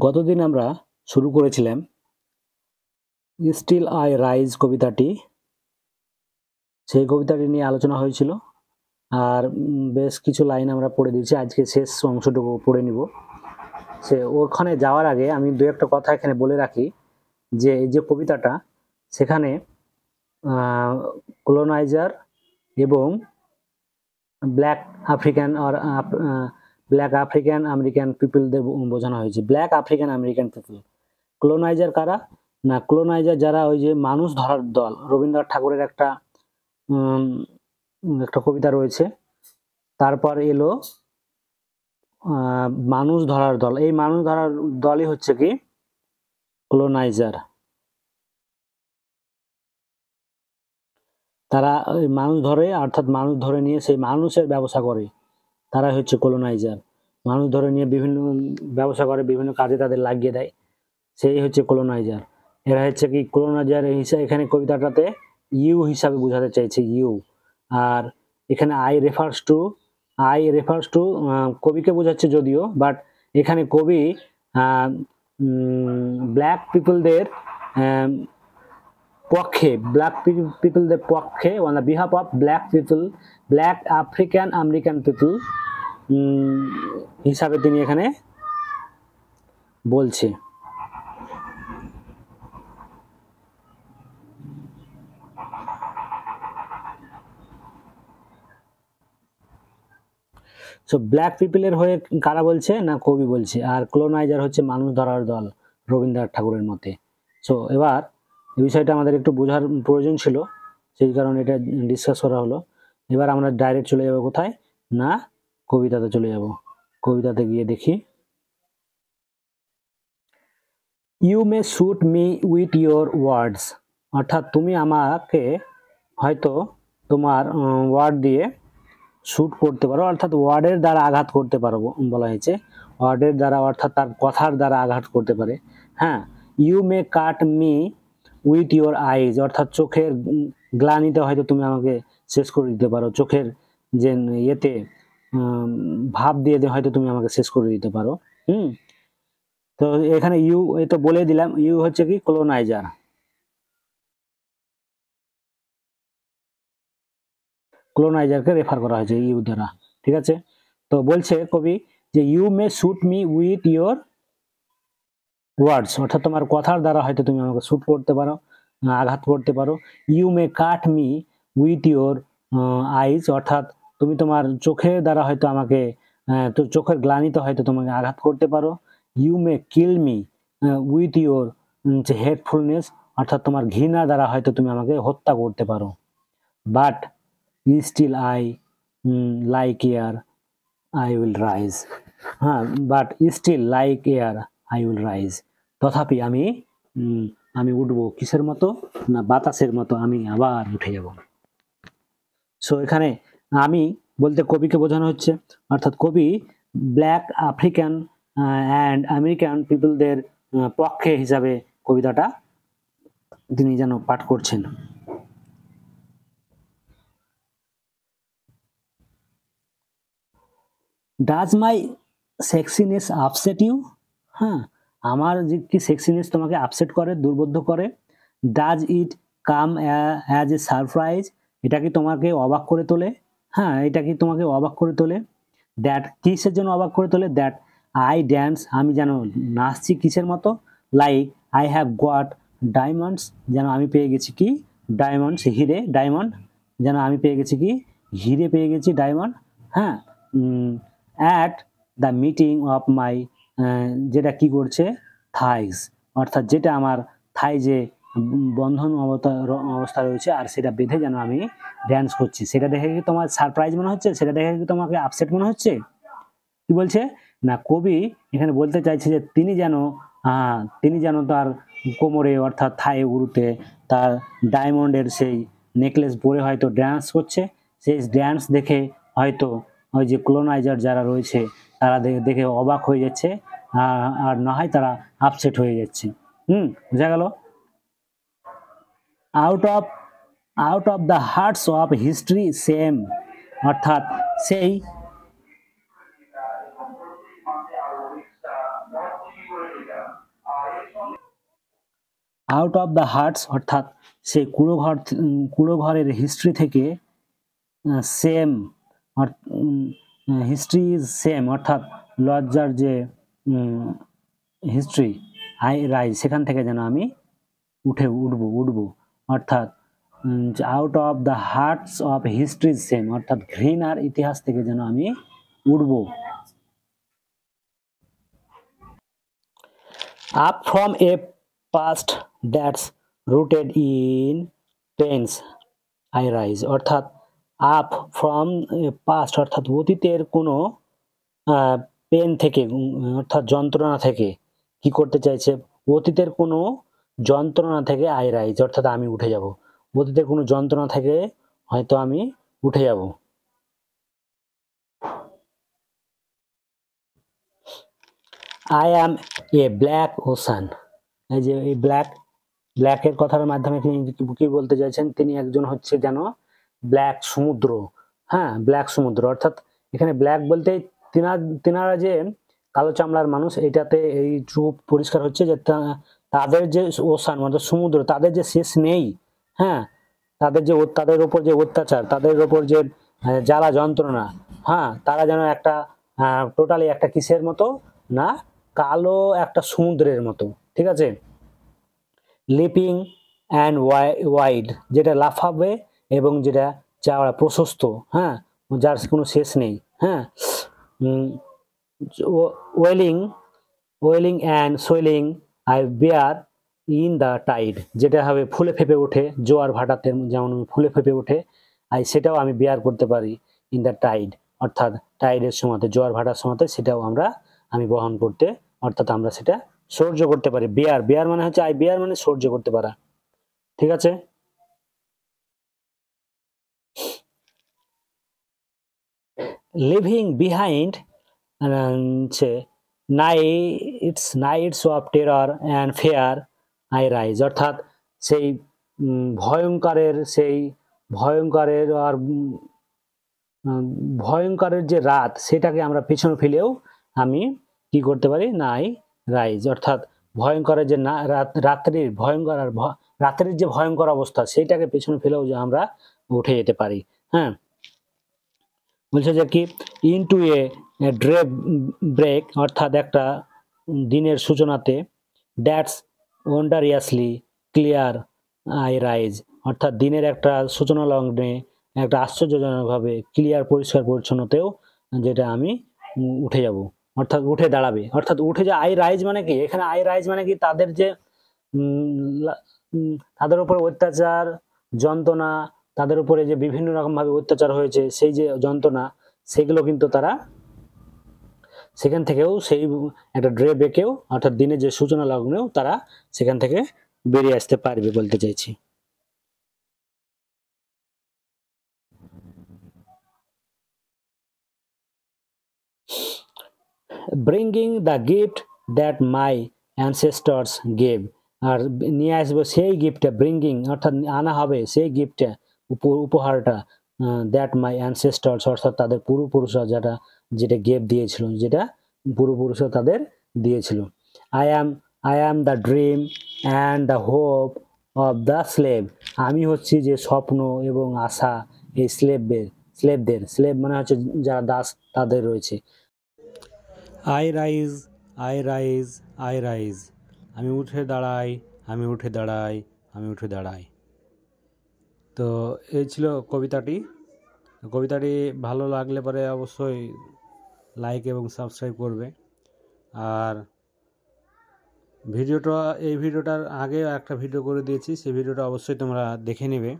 গতদিন আমরা শুরু করেছিলাম স্টিল আই রাইজ কবিতাটি। সেই কবিতাটি নিয়ে আলোচনা হয়েছিল আর বেশ কিছু লাইন আমরা পড়ে দিয়েছি। আজকে শেষ অংশটুকু পড়ে নিব। ওখানে যাওয়ার আগে আমি দু একটা কথা এখানে বলে রাখি যে এই যে কবিতাটা, সেখানে কলোনাইজার এবং ব্ল্যাক আফ্রিকান আমেরিকান পিপলদের বোঝানো হয়েছে। Black African American people. Colonizer কারা? না, কলোনাইজার যারা ওই যে মানুষ ধরার দল, রবীন্দ্রনাথ ঠাকুরের একটা কবিতা রয়েছে। তারপর এলো মানুষ ধরার দল। এই মানুষ ধরার দলই হচ্ছে কি কলোনাইজার। তারা মানুষ ধরে, অর্থাৎ মানুষ ধরে নিয়ে সেই মানুষের ব্যবসা করে, তারাই হচ্ছে কলোনাইজার। মানুষ ধরে নিয়ে বিভিন্ন ব্যবসা করে, বিভিন্ন কাজে তাদের লাগিয়ে দেয়, সেই হচ্ছে কলোনাইজার। এরা হচ্ছে কি কলোনাইজার হিসাবে এখানে কবিতাটাতে ইউ হিসাবে বোঝাতে চাইছে, ইউ। আর এখানে আই রেফার্স টু কবিকে বোঝাচ্ছে যদিও, বাট এখানে কবি ব্ল্যাক পিপলদের পক্ষে, on the behalf of black African American people হিসাবে তিনি এখানে বলছে। সো ব্ল্যাক পিপলের হয়ে কারা বলছে? না, কবি বলছে। আর কলোনাইজার হচ্ছে মানুষ ধরার দল রবীন্দ্রনাথ ঠাকুরের মতে। সো এবার এই বিষয়টা আমাদের একটু বোঝার প্রয়োজন ছিল, সেই কারণে এটা ডিসকাস করা হলো। এবার আমরা ডাইরেক্ট চলে যাব কোথায়? না, কবিতাতে চলে যাব। কবিতাতে গিয়ে দেখি, you may shoot me with your words, অর্থাৎ তুমি আমাকে হয়তো তোমার ওয়ার্ড দিয়ে শুট করতে পারো, অর্থাৎ ওয়ার্ডের দ্বারা আঘাত করতে পারো বলা হয়েছে। ওয়ার্ডের দ্বারা অর্থাৎ তার কথার দ্বারা আঘাত করতে পারে। হ্যাঁ, you may cut me with your eyes, অর্থাৎ চোখের গ্লানিতে হয়তো তুমি আমাকে শেষ করে দিতে পারো, চোখের যে ইয়েতে ভাব দিয়ে হয়তো তুমি আমাকে শেষ করে দিতে পারো। তো এখানে ইউ এই তো বলে দিলাম, ইউ হচ্ছে কি কলোনাইজার। কলোনাইজারকে রেফার করা হয়েছে ইউ দ্বারা, ঠিক আছে। তো বলছে কবি যে you may shoot me with your words, অর্থাৎ তোমার কথার দ্বারা হয়তো তুমি আমাকে শুট করতে পারো, আঘাত করতে পারো। You may cut me with your eyes, অর্থাৎ তুমি তোমার চোখের দ্বারা হয়তো আমাকে, তো চোখের গ্লানিতে হয়তো তোমাকে আঘাত করতে পারো। You may kill me with your hatefulness, অর্থাৎ তোমার ঘৃণা দ্বারা হয়তো তুমি আমাকে হত্যা করতে পারো। But still I like air I will rise. হ্যাঁ, but still like air I will rise, তথাপি আমি উঠবো কিসের মতো? না, বাতাসের মতো আমি আবার উঠে যাব। সো এখানে আমি বলতে কবিকে বোঝানো হচ্ছে, অর্থাৎ কবি ব্ল্যাক আফ্রিকান অ্যান্ড আমেরিকান পিপলদের পক্ষে হিসাবে কবিতাটা তিনি যেন পাঠ করছেন। Does my sexiness upset you? হ্যাঁ, আমার যে কি সেক্সিনেস তোমাকে আপসেট করে, দুর্বোধ্য করে। Does it come as a surprise? এটা কি তোমাকে অবাক করে তোলে? হ্যাঁ, এটা কি তোমাকে অবাক করে তোলে? দ্যাট কিসের জন্য অবাক করে তোলে? দ্যাট আই ড্যান্স, আমি যেন নাচছি কিসের মতো? Like I have got diamonds, যেন আমি পেয়ে গেছি কি? ডায়মন্ডস, হিরে, ডায়মন্ড, যেন আমি পেয়ে গেছি কি? হিরে পেয়ে গেছি, ডায়মন্ড। হ্যাঁ, at the meeting of my, যেটা কি করছে? থাইস, অর্থাৎ যেটা আমার থাই যে বন্ধন অবস্থা রয়েছে, আর সেটা বেঁধে যেন আমি ড্যান্স করছি। সেটা দেখে কি তোমার সারপ্রাইজ মনে হচ্ছে? সেটা দেখে কি তোমাকে আপসেট মনে হচ্ছে? কি বলছে? না, কবি এখানে বলতে চাইছে যে তিনি যেন তার কোমরে, অর্থাৎ থাই উরুতে তার ডায়মন্ডের সেই নেকলেস পরে হয়তো ড্যান্স করছে। সেই ড্যান্স দেখে হয়তো ওই যে কলোনাইজার যারা রয়েছে তারা দেখে অবাক হয়ে যাচ্ছে, আর না হয় তারা আপসেট হয়ে যাচ্ছে। বোঝা গেল? Out of the huts of history same, অর্থাৎ আউট অফ দ্য হার্টস অর্থাৎ সেই কুড়ো ঘরের হিস্ট্রি থেকে সেম হিস্ট্রি ইজ সেম অর্থাৎ লজ্জার যে হিস্ট্রি আই রাইজ সেখান থেকে যেন আমি উঠবো অর্থাৎ out of the huts of history is shame অর্থাৎ ঘৃণার ইতিহাস থেকে যেন আমি উঠবো। Up from a past that's rooted in pains I rise অর্থাৎ আপ ফ্রম পাস্ট অর্থাৎ অতীতের কোনো পেন থেকে অর্থাৎ যন্ত্রণা থেকে কি করতে চাইছে, অতীতের কোনো যন্ত্রণা থেকে আই রাইজ অর্থাৎ আমি উঠে যাব, অতীতের কোনো যন্ত্রণা থেকে হয়তো আমি উঠে যাব। I am A black ocean, এই যে এই ব্ল্যাকের কথার মাধ্যমে তিনি কি বলতে চাইছেন, তিনি একজন হচ্ছে যেন ব্ল্যাক সমুদ্র, হ্যাঁ ব্ল্যাক সমুদ্র অর্থাৎ এখানে ব্ল্যাক বলতে তিনারা যে কালো চামড়ার মানুষ, এটাতে এই চুপ পরিষ্কার হচ্ছে যে তাদের যে ওশান মানে সমুদ্র, তাদের যে শেষ নেই, হ্যাঁ তাদের উপর যে অত্যাচার, তাদের উপর যে জ্বালা যন্ত্রণা, হ্যাঁ তারা যেন একটা টোটালি একটা কিসের মতো না, কালো একটা সমুদ্রের মতো, ঠিক আছে। লিপিং অ্যান্ড ওয়াইড যেটা লাফাবে এবং যেটা চাওড়া প্রশস্ত, হ্যাঁ যার কোনো শেষ নেই, হ্যাঁ welling and swelling I bear in the tide, যেটা হবে ফুলে ফেপে ওঠে, জোয়ার ভাটাতে যেমন ফুলে ফেপে ওঠে, সেটাও আমি বেয়ার করতে পারি ইন দ্য টাইড অর্থাৎ টাইডের সময়তে, জোয়ার ভাটার সময়তে সেটাও আমি বহন করতে অর্থাৎ আমরা সেটা সহ্য করতে পারি। বেয়ার মানে হচ্ছে বেয়ার মানে সহ্য করতে পারা, ঠিক আছে। Leaving behind nights of terror and fear I rise অর্থাৎ সেই ভয়ঙ্করের যে রাত সেটাকে আমরা পেছনে ফেলেও আমি কি করতে পারি, নাই রাইজ অর্থাৎ ভয়ঙ্করের যে রাত্রির যে ভয়ঙ্কর অবস্থা সেটাকে পেছনে ফেলেও যে আমরা উঠে যেতে পারি, হ্যাঁ। বলছে যে কি ইনটু এ ড্রে ব্রেক অর্থাৎ একটা দিনের সূচনাতে, দ্যাটস ওয়ান্ডারিয়াসলি ক্লিয়ার আই রাইজ অর্থাৎ দিনের একটা সূচনা লগ্নে একটা আশ্চর্যজনকভাবে ক্লিয়ার পরিষ্কার পরিচ্ছন্নতেও যেটা আমি উঠে যাব অর্থাৎ উঠে দাঁড়াবে, অর্থাৎ উঠে যে আই রাইজ মানে কি, এখানে আই রাইজ মানে কি তাদের যে তাদের উপর অত্যাচার যন্ত্রণা, তাদের উপরে যে বিভিন্ন রকম ভাবে অত্যাচার হয়েছে সেই যে যন্ত্রণা, সেগুলো কিন্তু তারা সেখান থেকেও সেই একটা ড্রে ব্রেকেও অর্থাৎ দিনের যে সূচনা লগ্নেও তারা সেখান থেকে বেরিয়ে আসতে পারবে বলতে চাইছি। Bringing the gift that my ancestors gave, আর নিয়ে আসবো সেই গিফটটা, ব্রিঙ্গিং অর্থাৎ আনা হবে সেই গিফটটা উপহারটা, দ্যাট মাই অ্যানসেস্টরস অর্থাৎ তাদের পূর্বপুরুষরা যেটা গেভ দিয়েছিল, যেটা পূর্বপুরুষরা তাদের দিয়েছিল। I am the dream and the hope of the slave, আমি হচ্ছি যে স্বপ্ন এবং আশা এই স্লেভ মানে হচ্ছে যারা দাস তাদের রয়েছে। আই রাইজ আমি উঠে দাঁড়াই। তো এই ছিল কবিতাটি ভালো লাগলে পরে অবশ্যই লাইক এবং সাবস্ক্রাইব করবে। আর এই ভিডিওটার আগে একটা ভিডিও করে দিয়েছি, সেই ভিডিওটা অবশ্যই তোমরা দেখে নেবে।